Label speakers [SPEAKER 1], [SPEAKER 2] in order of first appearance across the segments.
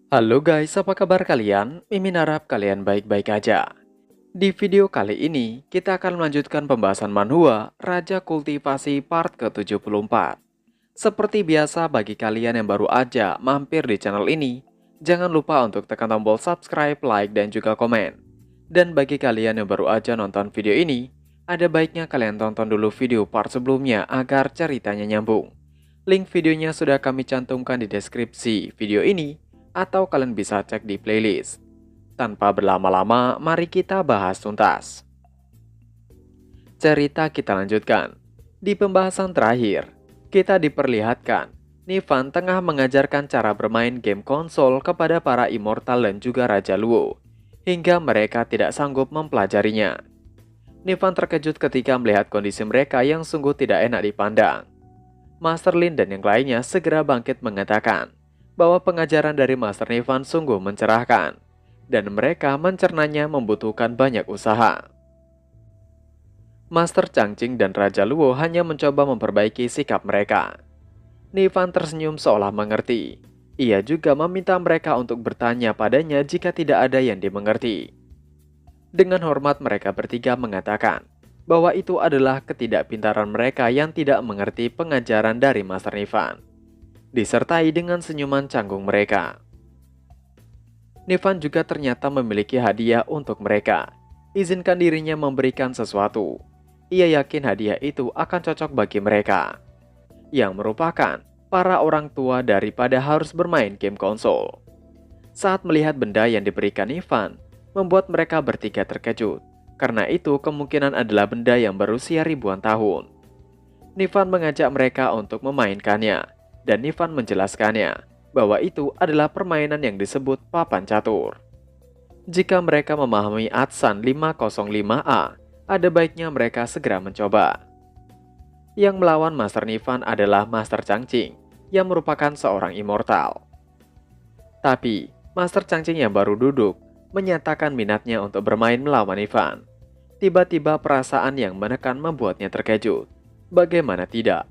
[SPEAKER 1] Halo guys, apa kabar kalian? Mimin harap kalian baik-baik aja. Di video kali ini, kita akan melanjutkan pembahasan manhwa Raja Kultivasi part ke-74. Seperti biasa bagi kalian yang baru aja mampir di channel ini, jangan lupa untuk tekan tombol subscribe, like, dan juga komen. Dan bagi kalian yang baru aja nonton video ini, ada baiknya kalian tonton dulu video part sebelumnya agar ceritanya nyambung. Link videonya sudah kami cantumkan di deskripsi video ini, atau kalian bisa cek di playlist. Tanpa berlama-lama, mari kita bahas tuntas. Cerita kita lanjutkan. Di pembahasan terakhir, kita diperlihatkan Nivan tengah mengajarkan cara bermain game konsol kepada para immortal dan juga Raja Luo, hingga mereka tidak sanggup mempelajarinya. Nivan terkejut ketika melihat kondisi mereka yang sungguh tidak enak dipandang. Master Lin dan yang lainnya segera bangkit mengatakan bahwa pengajaran dari Master Nivan sungguh mencerahkan, dan mereka mencernanya membutuhkan banyak usaha. Master Changqing dan Raja Luo hanya mencoba memperbaiki sikap mereka. Nivan tersenyum seolah mengerti. Ia juga meminta mereka untuk bertanya padanya jika tidak ada yang dimengerti. Dengan hormat mereka bertiga mengatakan bahwa itu adalah ketidakpintaran mereka yang tidak mengerti pengajaran dari Master Nivan, disertai dengan senyuman canggung mereka. Nivan juga ternyata memiliki hadiah untuk mereka. Izinkan dirinya memberikan sesuatu. Ia yakin hadiah itu akan cocok bagi mereka, yang merupakan para orang tua daripada harus bermain game konsol. Saat melihat benda yang diberikan Nivan, membuat mereka bertiga terkejut, karena itu kemungkinan adalah benda yang berusia ribuan tahun. Nivan mengajak mereka untuk memainkannya, dan Nivan menjelaskannya bahwa itu adalah permainan yang disebut papan catur. Jika mereka memahami Atsan 505A, ada baiknya mereka segera mencoba. Yang melawan Master Nivan adalah Master Changqing, yang merupakan seorang immortal. Tapi, Master Changqing yang baru duduk menyatakan minatnya untuk bermain melawan Nivan. Tiba-tiba perasaan yang menekan membuatnya terkejut. Bagaimana tidak?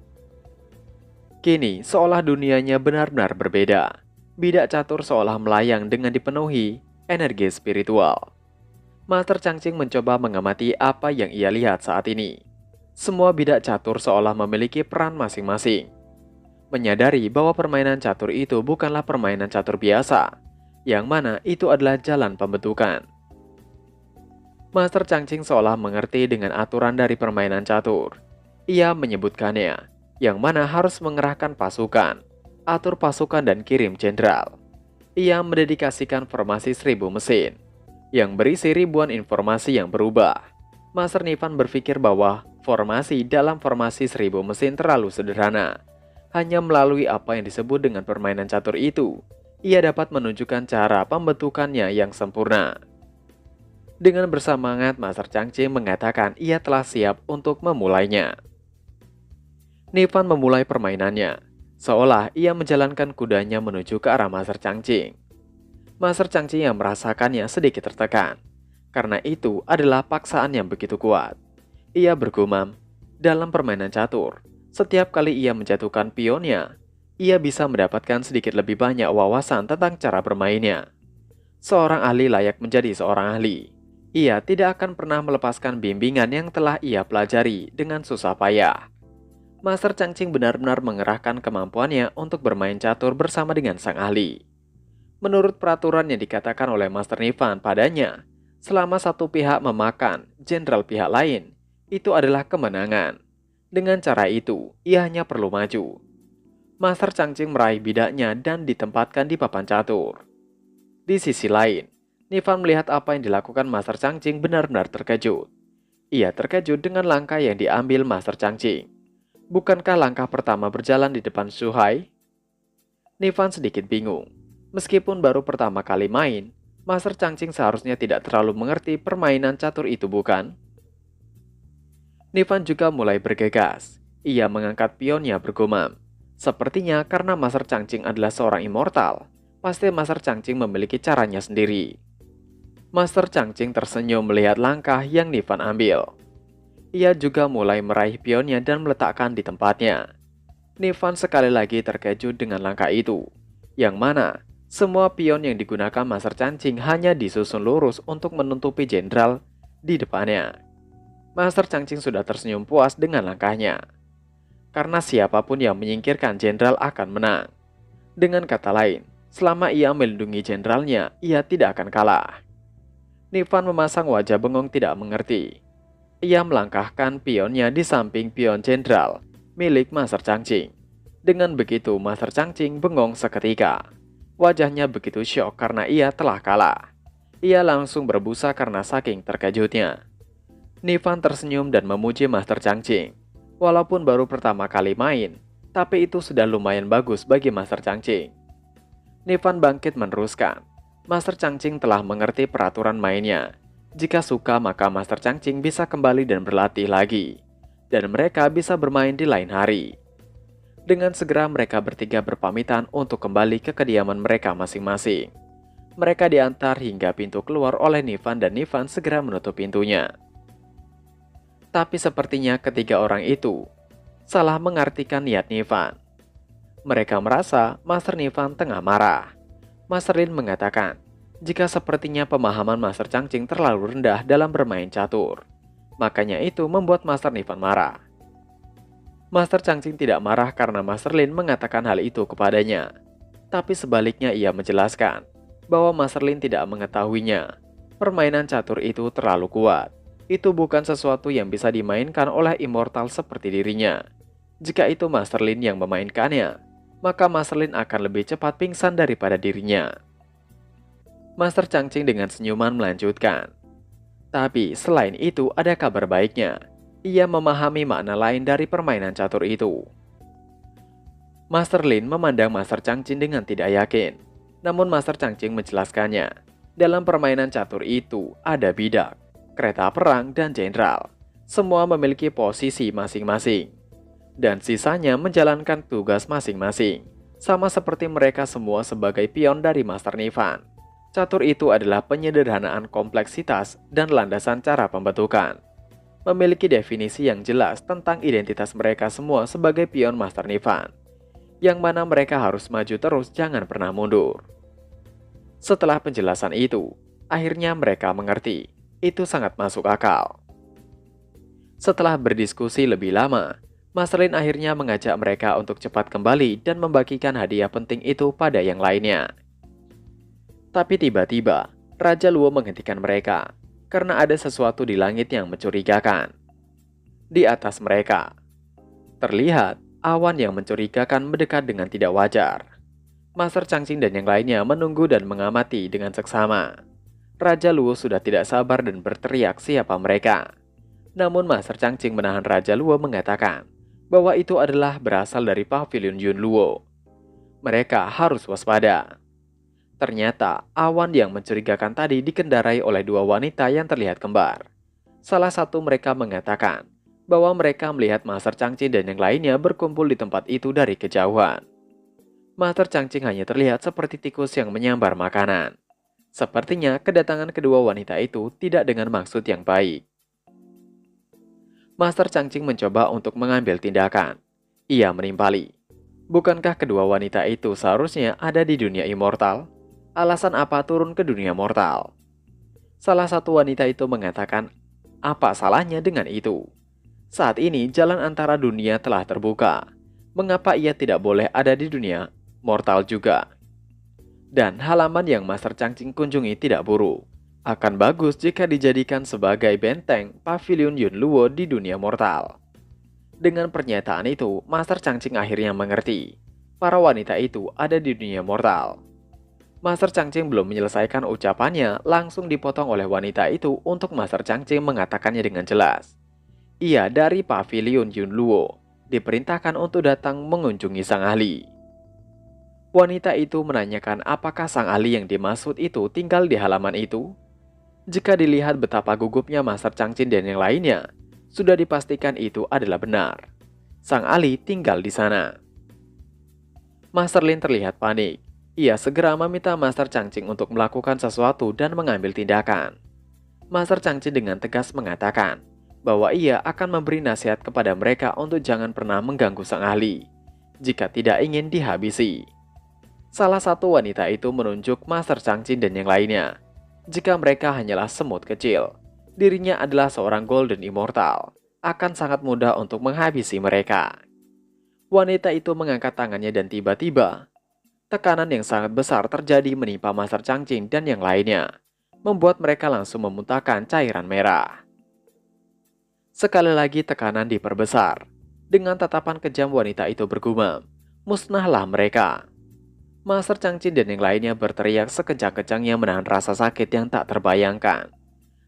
[SPEAKER 1] Kini, seolah dunianya benar-benar berbeda. Bidak catur seolah melayang dengan dipenuhi energi spiritual. Master Changqing mencoba mengamati apa yang ia lihat saat ini. Semua bidak catur seolah memiliki peran masing-masing. Menyadari bahwa permainan catur itu bukanlah permainan catur biasa, yang mana itu adalah jalan pembentukan. Master Changqing seolah mengerti dengan aturan dari permainan catur. Ia menyebutkannya, yang mana harus mengerahkan pasukan, atur pasukan dan kirim jenderal. Ia mendedikasikan formasi 1000 mesin, yang berisi ribuan informasi yang berubah. Master Nivan berpikir bahwa formasi dalam formasi 1000 mesin terlalu sederhana. Hanya melalui apa yang disebut dengan permainan catur itu, ia dapat menunjukkan cara pembentukannya yang sempurna. Dengan bersemangat, Master Changqing mengatakan ia telah siap untuk memulainya. Nivan memulai permainannya, seolah ia menjalankan kudanya menuju ke arah Master Changqing. Master Changqing yang merasakannya sedikit tertekan, karena itu adalah paksaan yang begitu kuat. Ia bergumam, dalam permainan catur, setiap kali ia menjatuhkan pionnya, ia bisa mendapatkan sedikit lebih banyak wawasan tentang cara bermainnya. Seorang ahli layak menjadi seorang ahli. Ia tidak akan pernah melepaskan bimbingan yang telah ia pelajari dengan susah payah. Master Changqing benar-benar mengerahkan kemampuannya untuk bermain catur bersama dengan sang ahli. Menurut peraturan yang dikatakan oleh Master Nivan padanya, selama satu pihak memakan jenderal pihak lain, itu adalah kemenangan. Dengan cara itu, ia hanya perlu maju. Master Changqing meraih bidaknya dan ditempatkan di papan catur. Di sisi lain, Nivan melihat apa yang dilakukan Master Changqing benar-benar terkejut. Ia terkejut dengan langkah yang diambil Master Changqing. Bukankah langkah pertama berjalan di depan Shuhai? Nivan sedikit bingung. Meskipun baru pertama kali main, Master Changqing seharusnya tidak terlalu mengerti permainan catur itu, bukan? Nivan juga mulai bergegas. Ia mengangkat pionnya bergumam. Sepertinya karena Master Changqing adalah seorang immortal, pasti Master Changqing memiliki caranya sendiri. Master Changqing tersenyum melihat langkah yang Nivan ambil. Ia juga mulai meraih pionnya dan meletakkan di tempatnya. Nivan sekali lagi terkejut dengan langkah itu, yang mana Semua pion yang digunakan Master Changqing hanya disusun lurus untuk menutupi jenderal di depannya. Master Changqing sudah tersenyum puas dengan langkahnya. Karena siapapun yang menyingkirkan jenderal akan menang. Dengan kata lain, selama ia melindungi jenderalnya, ia tidak akan kalah. Nivan memasang wajah bengong tidak mengerti. Ia melangkahkan pionnya di samping pion jenderal milik Master Changqing. Dengan begitu, Master Changqing bengong seketika. Wajahnya begitu syok karena ia telah kalah. Ia langsung berbusa karena saking terkejutnya. Nivan tersenyum dan memuji Master Changqing. Walaupun baru pertama kali main, tapi itu sudah lumayan bagus bagi Master Changqing. Nivan bangkit meneruskan. Master Changqing telah mengerti peraturan mainnya. Jika suka maka Master Changqing bisa kembali dan berlatih lagi. Dan mereka bisa bermain di lain hari. Dengan segera mereka bertiga berpamitan untuk kembali ke kediaman mereka masing-masing. Mereka diantar hingga pintu keluar oleh Nivan dan Nivan segera menutup pintunya. Tapi sepertinya ketiga orang itu salah mengartikan niat Nivan. Mereka merasa Master Nivan tengah marah. Master Lin mengatakan, jika sepertinya pemahaman Master Changqing terlalu rendah dalam bermain catur. Makanya itu membuat Master Nivan marah. Master Changqing tidak marah karena Master Lin mengatakan hal itu kepadanya. Tapi sebaliknya ia menjelaskan bahwa Master Lin tidak mengetahuinya. Permainan catur itu terlalu kuat. Itu bukan sesuatu yang bisa dimainkan oleh immortal seperti dirinya. Jika itu Master Lin yang memainkannya, maka Master Lin akan lebih cepat pingsan daripada dirinya. Master Changqing dengan senyuman melanjutkan. Tapi selain itu ada kabar baiknya. Ia memahami makna lain dari permainan catur itu. Master Lin memandang Master Changqing dengan tidak yakin. Namun Master Changqing menjelaskannya. Dalam permainan catur itu ada bidak, kereta perang, dan jenderal. Semua memiliki posisi masing-masing. Dan sisanya menjalankan tugas masing-masing. Sama seperti mereka semua sebagai pion dari Master Nivan. Catur itu adalah penyederhanaan kompleksitas dan landasan cara pembentukan. Memiliki definisi yang jelas tentang identitas mereka semua sebagai pion Master Nivan. Yang mana mereka harus maju terus, jangan pernah mundur. Setelah penjelasan itu, akhirnya mereka mengerti. Itu sangat masuk akal. Setelah berdiskusi lebih lama, Master Lin akhirnya mengajak mereka untuk cepat kembali dan membagikan hadiah penting itu pada yang lainnya. Tapi tiba-tiba, Raja Luo menghentikan mereka karena ada sesuatu di langit yang mencurigakan. Di atas mereka, terlihat awan yang mencurigakan mendekat dengan tidak wajar. Master Changqing dan yang lainnya menunggu dan mengamati dengan seksama. Raja Luo sudah tidak sabar dan berteriak siapa mereka. Namun Master Changqing menahan Raja Luo mengatakan bahwa itu adalah berasal dari pavilion Yun Luo. Mereka harus waspada. Ternyata awan yang mencurigakan tadi dikendarai oleh dua wanita yang terlihat kembar. Salah satu mereka mengatakan bahwa mereka melihat Master Changqing dan yang lainnya berkumpul di tempat itu dari kejauhan. Master Changqing hanya terlihat seperti tikus yang menyambar makanan. Sepertinya kedatangan kedua wanita itu tidak dengan maksud yang baik. Master Changqing mencoba untuk mengambil tindakan. Ia menimpali. Bukankah kedua wanita itu seharusnya ada di dunia immortal? Alasan apa turun ke dunia mortal? Salah satu wanita itu mengatakan, apa salahnya dengan itu? Saat ini jalan antara dunia telah terbuka. Mengapa ia tidak boleh ada di dunia mortal juga? Dan halaman yang Master Changqing kunjungi tidak buruk. Akan bagus jika dijadikan sebagai benteng pavilion Yun Luo di dunia mortal. Dengan pernyataan itu, Master Changqing akhirnya mengerti. Para wanita itu ada di dunia mortal. Master Changqing belum menyelesaikan ucapannya, langsung dipotong oleh wanita itu untuk Master Changqing mengatakannya dengan jelas. Ia dari pavilion Yun Luo, diperintahkan untuk datang mengunjungi sang ahli. Wanita itu menanyakan apakah sang ahli yang dimaksud itu tinggal di halaman itu. Jika dilihat betapa gugupnya Master Changqing dan yang lainnya, sudah dipastikan itu adalah benar. Sang ahli tinggal di sana. Master Lin terlihat panik. Ia segera meminta Master Changqing untuk melakukan sesuatu dan mengambil tindakan. Master Changqing dengan tegas mengatakan bahwa ia akan memberi nasihat kepada mereka untuk jangan pernah mengganggu sang ahli, jika tidak ingin dihabisi. Salah satu wanita itu menunjuk Master Changqing dan yang lainnya. Jika mereka hanyalah semut kecil, dirinya adalah seorang Golden Immortal, akan sangat mudah untuk menghabisi mereka. Wanita itu mengangkat tangannya dan tiba-tiba, tekanan yang sangat besar terjadi menimpa Master Changqing dan yang lainnya, membuat mereka langsung memuntahkan cairan merah. Sekali lagi tekanan diperbesar. Dengan tatapan kejam wanita itu bergumam, "Musnahlah mereka." Master Changqing dan yang lainnya berteriak sekencang-kencangnya menahan rasa sakit yang tak terbayangkan.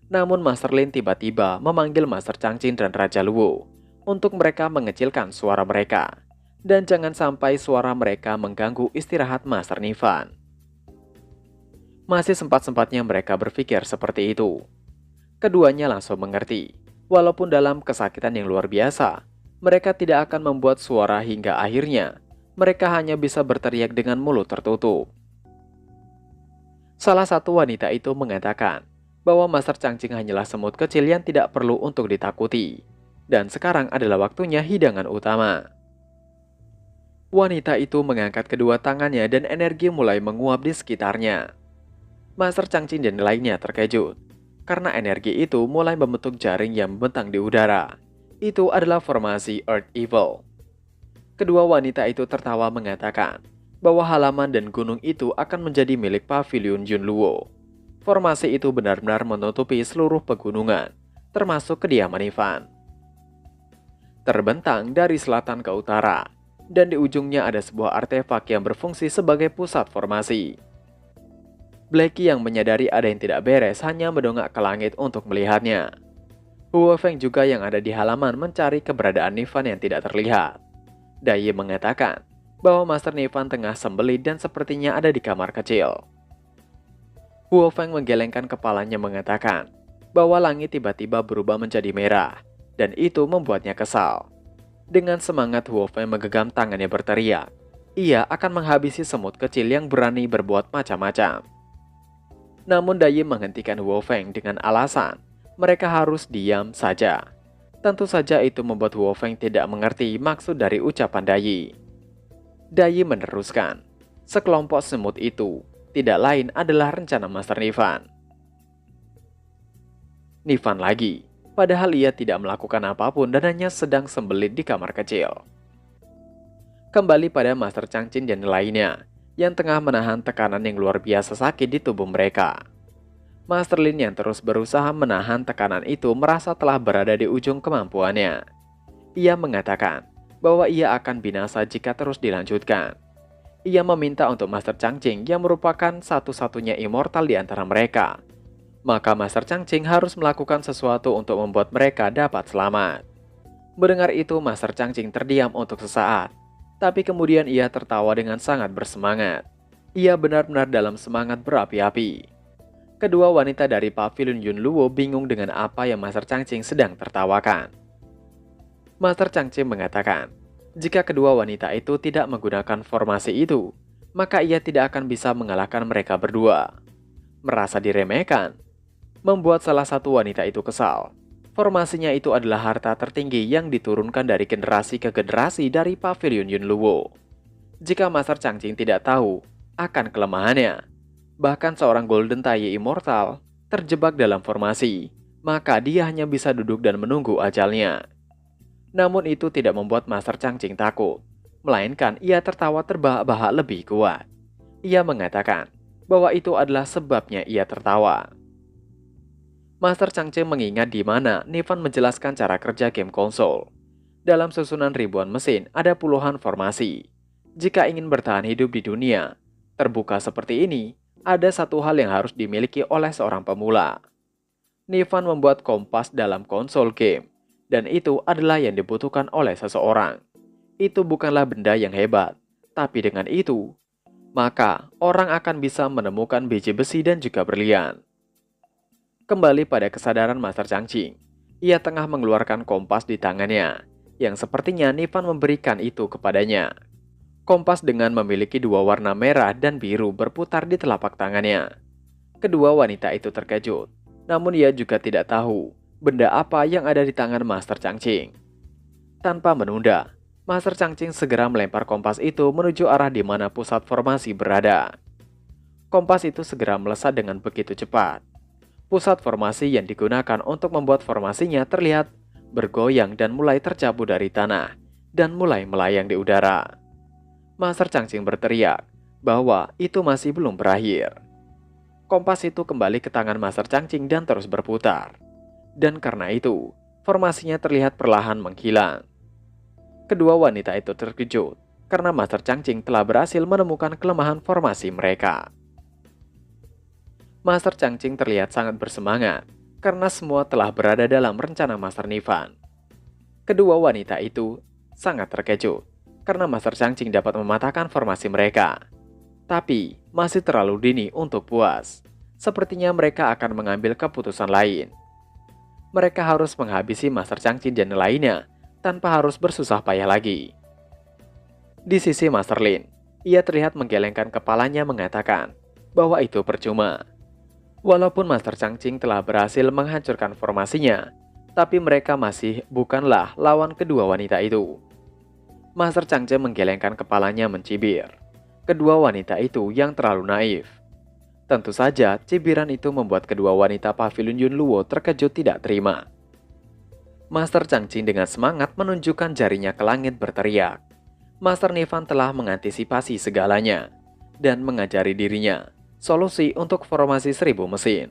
[SPEAKER 1] Namun Master Lin tiba-tiba memanggil Master Changqing dan Raja Luo untuk mereka mengecilkan suara mereka. Dan jangan sampai suara mereka mengganggu istirahat Master Nifan. Masih sempat-sempatnya mereka berpikir seperti itu. Keduanya langsung mengerti, walaupun dalam kesakitan yang luar biasa, mereka tidak akan membuat suara hingga akhirnya mereka hanya bisa berteriak dengan mulut tertutup. Salah satu wanita itu mengatakan bahwa Master Changqing hanyalah semut kecil yang tidak perlu untuk ditakuti, dan sekarang adalah waktunya hidangan utama. Wanita itu mengangkat kedua tangannya dan energi mulai menguap di sekitarnya. Master Changqing dan lainnya terkejut, karena energi itu mulai membentuk jaring yang membentang di udara. Itu adalah formasi Earth Evil. Kedua wanita itu tertawa mengatakan bahwa halaman dan gunung itu akan menjadi milik Pavilion Yunluo. Formasi itu benar-benar menutupi seluruh pegunungan, termasuk kediaman Ivan. Terbentang dari selatan ke utara, dan di ujungnya ada sebuah artefak yang berfungsi sebagai pusat formasi. Blackie yang menyadari ada yang tidak beres hanya mendongak ke langit untuk melihatnya. Huo Feng juga yang ada di halaman mencari keberadaan Nifan yang tidak terlihat. Dai mengatakan bahwa Master Nifan tengah sembelit dan sepertinya ada di kamar kecil. Huo Feng menggelengkan kepalanya mengatakan bahwa langit tiba-tiba berubah menjadi merah, dan itu membuatnya kesal. Dengan semangat Huo Feng menggenggam tangannya berteriak, ia akan menghabisi semut kecil yang berani berbuat macam-macam. Namun Dai menghentikan Huo Feng dengan alasan mereka harus diam saja. Tentu saja itu membuat Huo Feng tidak mengerti maksud dari ucapan Dai. Dai meneruskan, sekelompok semut itu tidak lain adalah rencana Master Nifan. Nifan lagi. Padahal ia tidak melakukan apapun dan hanya sedang sembelit di kamar kecil. Kembali pada Master Changqing dan lainnya yang tengah menahan tekanan yang luar biasa sakit di tubuh mereka. Master Lin yang terus berusaha menahan tekanan itu merasa telah berada di ujung kemampuannya. Ia mengatakan bahwa ia akan binasa jika terus dilanjutkan. Ia meminta untuk Master Changqing yang merupakan satu-satunya immortal di antara mereka. Maka Master Changqing harus melakukan sesuatu untuk membuat mereka dapat selamat. Mendengar itu Master Changqing terdiam untuk sesaat, tapi kemudian ia tertawa dengan sangat bersemangat. Ia benar-benar dalam semangat berapi-api. Kedua wanita dari Pavilion Yunluo bingung dengan apa yang Master Changqing sedang tertawakan. Master Changqing mengatakan, jika kedua wanita itu tidak menggunakan formasi itu, maka ia tidak akan bisa mengalahkan mereka berdua. Merasa diremehkan membuat salah satu wanita itu kesal. Formasinya itu adalah harta tertinggi yang diturunkan dari generasi ke generasi dari Pavilion Yunluo. Jika Master Changqing tidak tahu akan kelemahannya, bahkan seorang Golden Tai Immortal terjebak dalam formasi, maka dia hanya bisa duduk dan menunggu ajalnya. Namun itu tidak membuat Master Changqing takut, melainkan ia tertawa terbahak-bahak lebih kuat. Ia mengatakan bahwa itu adalah sebabnya ia tertawa. Master Changqing mengingat di mana Nifan menjelaskan cara kerja game konsol. Dalam susunan ribuan mesin ada puluhan formasi. Jika ingin bertahan hidup di dunia terbuka seperti ini, ada satu hal yang harus dimiliki oleh seorang pemula. Nifan membuat kompas dalam konsol game, dan itu adalah yang dibutuhkan oleh seseorang. Itu bukanlah benda yang hebat, tapi dengan itu, maka orang akan bisa menemukan biji besi dan juga berlian. Kembali pada kesadaran Master Changqing, ia tengah mengeluarkan kompas di tangannya, yang sepertinya Nifan memberikan itu kepadanya. Kompas dengan memiliki dua warna merah dan biru berputar di telapak tangannya. Kedua wanita itu terkejut, namun ia juga tidak tahu benda apa yang ada di tangan Master Changqing. Tanpa menunda, Master Changqing segera melempar kompas itu menuju arah di mana pusat formasi berada. Kompas itu segera melesat dengan begitu cepat. Pusat formasi yang digunakan untuk membuat formasinya terlihat bergoyang dan mulai tercabut dari tanah dan mulai melayang di udara. Master Changqing berteriak bahwa itu masih belum berakhir. Kompas itu kembali ke tangan Master Changqing dan terus berputar. Dan karena itu, formasinya terlihat perlahan menghilang. Kedua wanita itu terkejut karena Master Changqing telah berhasil menemukan kelemahan formasi mereka. Master Changqing terlihat sangat bersemangat karena semua telah berada dalam rencana Master Nifan. Kedua wanita itu sangat terkejut karena Master Changqing dapat mematahkan formasi mereka. Tapi masih terlalu dini untuk puas. Sepertinya mereka akan mengambil keputusan lain. Mereka harus menghabisi Master Changqing dan lainnya tanpa harus bersusah payah lagi. Di sisi Master Lin, ia terlihat menggelengkan kepalanya mengatakan bahwa itu percuma. Walaupun Master Changqing telah berhasil menghancurkan formasinya, tapi mereka masih bukanlah lawan kedua wanita itu. Master Changqing menggelengkan kepalanya mencibir. Kedua wanita itu yang terlalu naif. Tentu saja, cibiran itu membuat kedua wanita Pavilion Yunluo terkejut tidak terima. Master Changqing dengan semangat menunjukkan jarinya ke langit berteriak. Master Nifan telah mengantisipasi segalanya dan mengajari dirinya solusi untuk formasi 1000 mesin.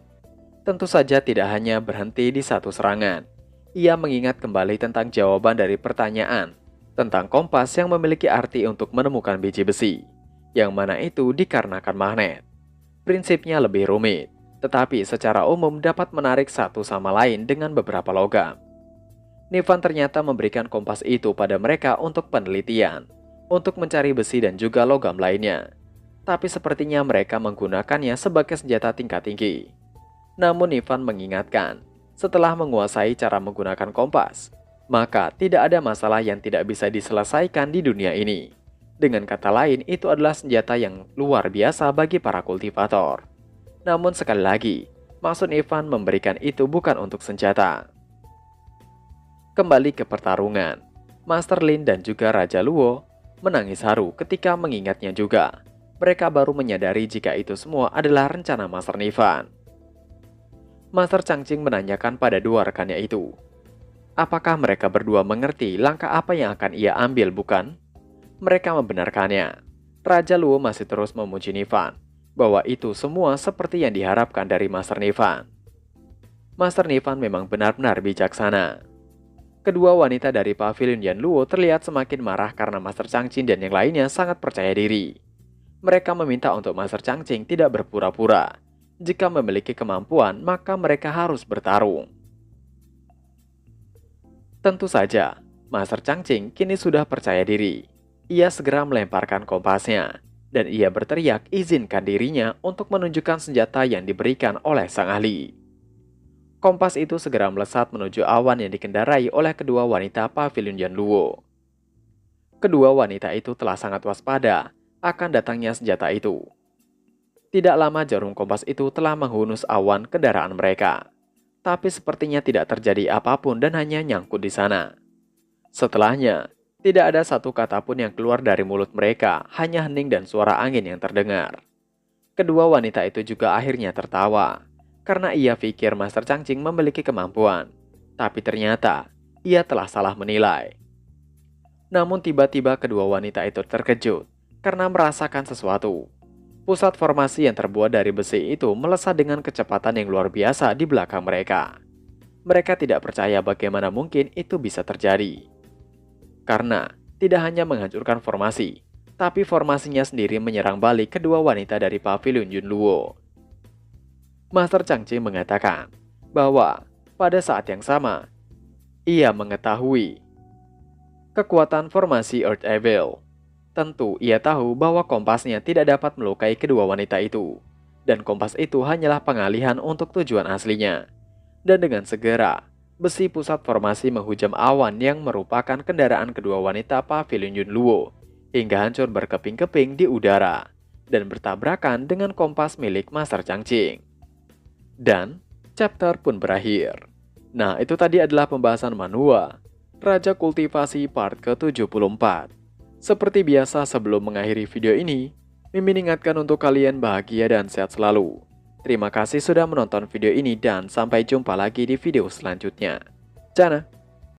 [SPEAKER 1] Tentu saja tidak hanya berhenti di satu serangan. Ia mengingat kembali tentang jawaban dari pertanyaan tentang kompas yang memiliki arti untuk menemukan biji besi, yang mana itu dikarenakan magnet. Prinsipnya lebih rumit, tetapi secara umum dapat menarik satu sama lain dengan beberapa logam. Nifan ternyata memberikan kompas itu pada mereka untuk penelitian, untuk mencari besi dan juga logam lainnya. Tapi sepertinya mereka menggunakannya sebagai senjata tingkat tinggi. Namun Nifan mengingatkan, setelah menguasai cara menggunakan kompas, maka tidak ada masalah yang tidak bisa diselesaikan di dunia ini. Dengan kata lain, itu adalah senjata yang luar biasa bagi para kultivator. Namun sekali lagi, maksud Nifan memberikan itu bukan untuk senjata. Kembali ke pertarungan, Master Lin dan juga Raja Luo menangis haru ketika mengingatnya juga. Mereka baru menyadari jika itu semua adalah rencana Master Nifan. Master Changqing menanyakan pada dua rekannya itu, apakah mereka berdua mengerti langkah apa yang akan ia ambil, bukan? Mereka membenarkannya. Raja Luo masih terus memuji Nifan bahwa itu semua seperti yang diharapkan dari Master Nifan. Master Nifan memang benar-benar bijaksana. Kedua wanita dari Pavilion Yanluo terlihat semakin marah karena Master Changqing dan yang lainnya sangat percaya diri. Mereka meminta untuk Master Changqing tidak berpura-pura. Jika memiliki kemampuan, maka mereka harus bertarung. Tentu saja, Master Changqing kini sudah percaya diri. Ia segera melemparkan kompasnya, dan ia berteriak izinkan dirinya untuk menunjukkan senjata yang diberikan oleh sang ahli. Kompas itu segera melesat menuju awan yang dikendarai oleh kedua wanita Pavilion Yanluo. Kedua wanita itu telah sangat waspada akan datangnya senjata itu. Tidak lama jarum kompas itu telah menghunus awan kendaraan mereka. Tapi sepertinya tidak terjadi apapun dan hanya nyangkut di sana. Setelahnya, tidak ada satu kata pun yang keluar dari mulut mereka, hanya hening dan suara angin yang terdengar. Kedua wanita itu juga akhirnya tertawa, karena ia pikir Master Changqing memiliki kemampuan. Tapi ternyata, ia telah salah menilai. Namun tiba-tiba kedua wanita itu terkejut karena merasakan sesuatu. Pusat formasi yang terbuat dari besi itu melesat dengan kecepatan yang luar biasa di belakang mereka. Mereka tidak percaya bagaimana mungkin itu bisa terjadi. Karena tidak hanya menghancurkan formasi, tapi formasinya sendiri menyerang balik kedua wanita dari Pavilion Yunluo. Master Changqing mengatakan bahwa pada saat yang sama, ia mengetahui kekuatan formasi Earth Evil. Tentu ia tahu bahwa kompasnya tidak dapat melukai kedua wanita itu, dan kompas itu hanyalah pengalihan untuk tujuan aslinya. Dan dengan segera, besi pusat formasi menghujam awan yang merupakan kendaraan kedua wanita Pavilion Yunluo hingga hancur berkeping-keping di udara dan bertabrakan dengan kompas milik Master Changqing. Dan chapter pun berakhir. Nah, itu tadi adalah pembahasan manhwa. Raja Kultivasi part ke-74. Seperti biasa sebelum mengakhiri video ini, Mimin ingatkan untuk kalian bahagia dan sehat selalu. Terima kasih sudah menonton video ini dan sampai jumpa lagi di video selanjutnya. Jana!